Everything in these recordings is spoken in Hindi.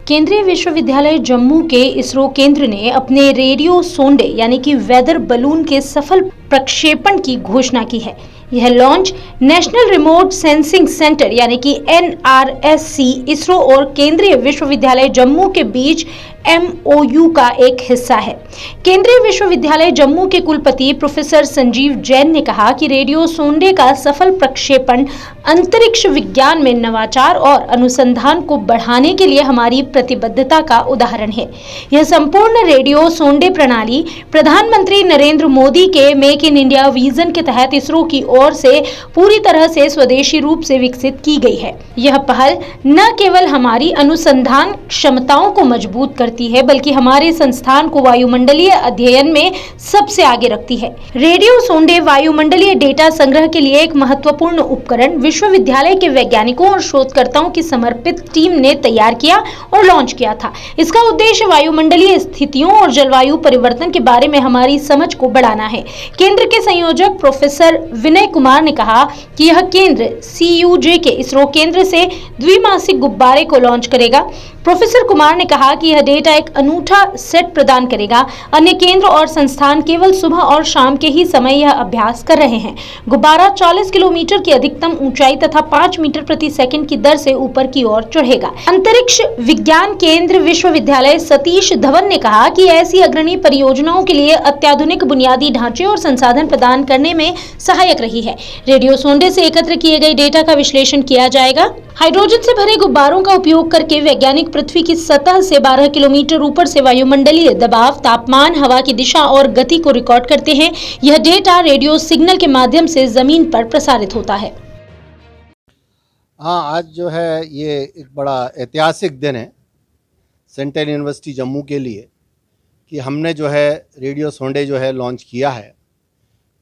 केंद्रीय विश्वविद्यालय जम्मू के इसरो केंद्र ने अपने रेडियो सोंडे यानी कि वेदर बलून के सफल प्रक्षेपण की घोषणा की है। यह launch national remote sensing centre यानी कि NRSC, इसरो और केंद्रीय विश्वविद्यालय जम्मू के बीच MOU का एक हिस्सा है। केंद्रीय विश्वविद्यालय जम्मू के कुलपति प्रोफेसर संजीव जैन ने कहा कि रेडियो सोंडे का सफल प्रक्षेपण अंतरिक्ष विज्ञान में नवाचार और अनुसंधान को बढ़ाने के लिए हमारी प्रतिबद्धता का उदाहरण है। यह संपूर्ण रेडियो सोंडे प्रणाली प्रधानमंत्री नरेंद्र मोदी के मेक इन इंडिया विजन के तहत इसरो की ओर से पूरी तरह से स्वदेशी रूप से विकसित की गई है। यह पहल न केवल हमारी अनुसंधान क्षमताओं को मजबूत करती है, बल्कि हमारे संस्थान को वायुमंडलीय अध्ययन में सबसे आगे रखती है। रेडियो सोंडे वायुमंडलीय डेटा संग्रह के लिए एक महत्वपूर्ण उपकरण विश्वविद्यालय के वैज्ञानिकों और शोधकर्ताओं की समर्पित टीम ने तैयार किया और लॉन्च किया था। इसका उद्देश्य वायुमंडलीय स्थितियों और जलवायु परिवर्तन के बारे में हमारी समझ को बढ़ाना है। केंद्र के संयोजक प्रोफेसर विनय कुमार ने कहा कि यह केंद्र CUJ के इसरो केंद्र से द्विमासिक गुब्बारे को लॉन्च करेगा। प्रोफेसर कुमार ने कहा कि यह डेटा एक अनूठा सेट प्रदान करेगा। अन्य केंद्र और संस्थान केवल सुबह और शाम के ही समय यह अभ्यास कर रहे हैं। गुब्बारा 40 किलोमीटर की अधिकतम ऊंचाई तथा 5 मीटर प्रति सेकंड की दर से ऊपर की ओर चढ़ेगा। अंतरिक्ष विज्ञान केंद्र विश्वविद्यालय सतीश धवन ने कहा कि ऐसी अग्रणी परियोजनाओं के लिए अत्याधुनिक बुनियादी ढांचे और संसाधन प्रदान करने में सहायक रही है। रेडियो सोंडे से एकत्र किए गए डेटा का विश्लेषण किया जाएगा। हाइड्रोजन से भरे गुब्बारों का उपयोग करके वैज्ञानिक पृथ्वी की सतह से 12 किलोमीटर ऊपर से वायुमंडलीय दबाव, तापमान, हवा की दिशा और गति को रिकॉर्ड करते हैं। यह डेटा रेडियो सिग्नल के माध्यम से जमीन पर प्रसारित होता है। हाँ, आज जो है ये एक बड़ा ऐतिहासिक दिन है सेंट्रल यूनिवर्सिटी जम्मू के लिए कि हमने जो है रेडियो सोंडे जो है लॉन्च किया है।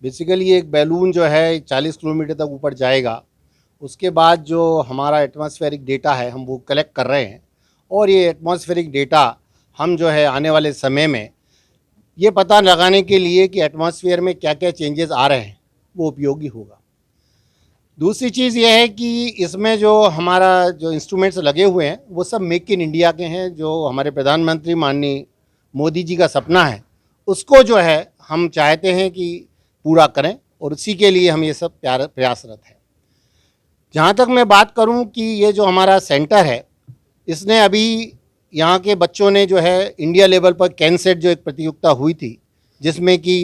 बेसिकली एक बैलून जो है 40 किलोमीटर तक ऊपर जाएगा। उसके बाद जो हमारा एटमॉस्फेरिक डेटा है हम वो कलेक्ट कर रहे हैं और ये एटमॉस्फेरिक डेटा हम जो है आने वाले समय में ये पता लगाने के लिए कि एटमॉस्फेयर में क्या क्या चेंजेस आ रहे हैं वो उपयोगी होगा। दूसरी चीज़ ये है कि इसमें जो हमारा जो इंस्ट्रूमेंट्स लगे हुए हैं वो सब मेक इन इंडिया के हैं, जो हमारे प्रधानमंत्री माननीय मोदी जी का सपना है उसको जो है हम चाहते हैं कि पूरा करें और उसी के लिए हम ये सब प्रयासरत हैं। जहाँ तक मैं बात करूँ कि ये जो हमारा सेंटर है इसने अभी यहाँ के बच्चों ने जो है इंडिया लेवल पर कैनसेट जो एक प्रतियोगिता हुई थी जिसमें कि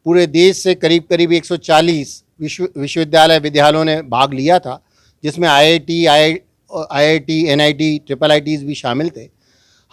पूरे देश से करीब करीब 140 विश्वविद्यालय विद्यालयों ने भाग लिया था, जिसमें IIT, NIT, IIITs भी शामिल थे।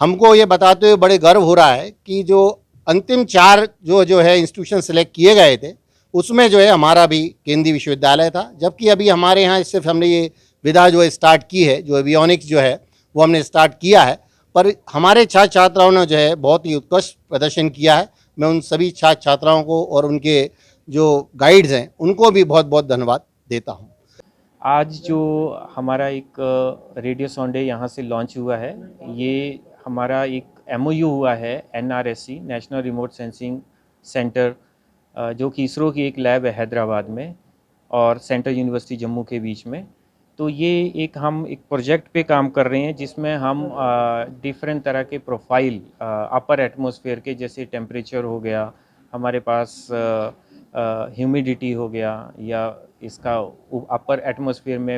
हमको ये बताते हुए बड़े गर्व हो रहा है कि जो अंतिम 4 जो है इंस्टीट्यूशन सेलेक्ट किए गए थे उसमें जो है हमारा भी केंद्रीय विश्वविद्यालय था। जबकि अभी हमारे यहाँ सिर्फ हमने ये विधा जो है स्टार्ट की है, जो एवियोनिक्स जो है वो हमने स्टार्ट किया है, पर हमारे छात्र छात्राओं ने जो है बहुत ही उत्कृष्ट प्रदर्शन किया है। मैं उन सभी छात्र छात्राओं को और उनके जो गाइड्स हैं उनको भी बहुत बहुत धन्यवाद देता हूँ। आज जो हमारा एक रेडियो सोंडे यहाँ से लॉन्च हुआ है, ये हमारा एक MOU हुआ है NRSC, national remote sensing centre, जो कि इसरो की एक लैब है हैदराबाद में और सेंट्रल यूनिवर्सिटी जम्मू के बीच में। तो ये हम एक प्रोजेक्ट पे काम कर रहे हैं जिसमें हम डिफरेंट तरह के प्रोफाइल अपर एटमॉस्फेयर के, जैसे टेम्परेचर हो गया, हमारे पास ह्यूमिडिटी हो गया, या इसका अपर एटमॉस्फेयर में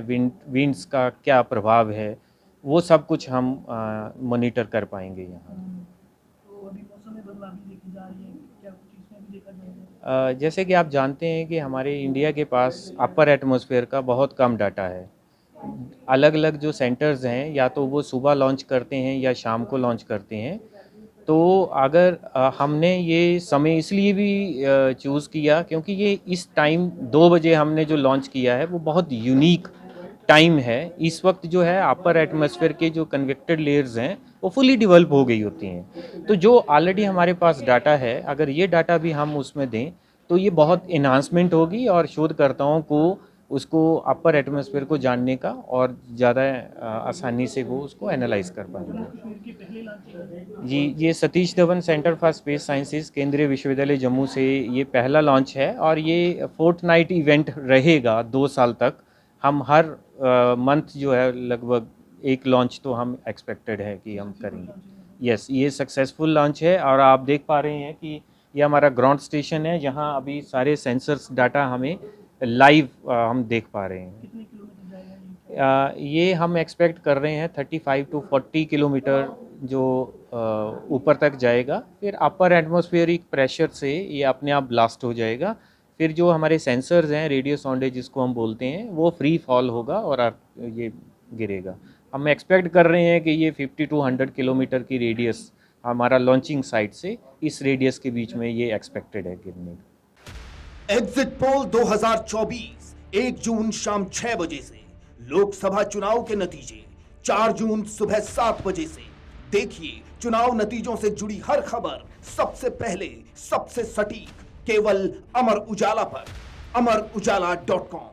विंड्स का क्या प्रभाव है, वो सब कुछ हम मॉनिटर कर पाएंगे यहाँ। तो अभी मौसम में बदलाव भी देखी जा रही है, क्या कुछ इसमें भी देखा जाएगा? जैसे कि आप जानते हैं कि हमारे इंडिया के पास अपर एटमॉस्फेयर का बहुत कम डाटा है। अलग अलग जो सेंटर्स हैं या तो वो सुबह लॉन्च करते हैं या शाम को लॉन्च करते हैं। तो अगर हमने ये समय इसलिए भी चूज़ किया क्योंकि ये इस टाइम 2 बजे हमने जो लॉन्च किया है वो बहुत यूनिक टाइम है। इस वक्त जो है अपर एटमॉस्फेयर के जो कन्वेक्टेड लेयर्स हैं वो फुली डेवलप हो गई होती हैं। तो जो ऑलरेडी हमारे पास डाटा है, अगर ये डाटा भी हम उसमें दें तो ये बहुत इन्हांसमेंट होगी और शोधकर्ताओं को उसको अपर एटमॉस्फेयर को जानने का और ज़्यादा आसानी से वो उसको एनालाइज कर पाएंगे। जी, ये Satish Dhawan centre for space sciences, केंद्रीय विश्वविद्यालय जम्मू से ये पहला लॉन्च है और ये फोर्टनाइट इवेंट रहेगा 2 साल तक। हम हर मंथ जो है लगभग एक लॉन्च तो हम एक्सपेक्टेड है कि हम करेंगे। यस, ये सक्सेसफुल लॉन्च है और आप देख पा रहे हैं कि ये हमारा ग्राउंड स्टेशन है जहाँ अभी सारे सेंसर्स डाटा हमें लाइव हम देख पा रहे हैं। कितने किलोमीटर जाएगा ये हम एक्सपेक्ट कर रहे हैं 35 to 40 किलोमीटर जो ऊपर तक जाएगा। फिर अपर एटमॉस्फेरिक प्रेशर से ये अपने आप ब्लास्ट हो जाएगा। फिर जो हमारे सेंसर्स हैं रेडियो सोंडे जिसको हम बोलते हैं वो फ्री फॉल होगा और ये गिरेगा। हम एक्सपेक्ट कर रहे हैं कि ये 50 to 100 किलोमीटर की रेडियस हमारा लॉन्चिंग साइट से इस रेडियस के बीच में ये एक्सपेक्टेड है गिरने का। एग्जिट पोल 2024 1 जून शाम 6 बजे से, लोकसभा चुनाव के नतीजे 4 जून सुबह 7 बजे से। देखिए चुनाव नतीजों से जुड़ी हर खबर सबसे पहले, सबसे सटीक, केवल अमर उजाला पर, amarujala.com।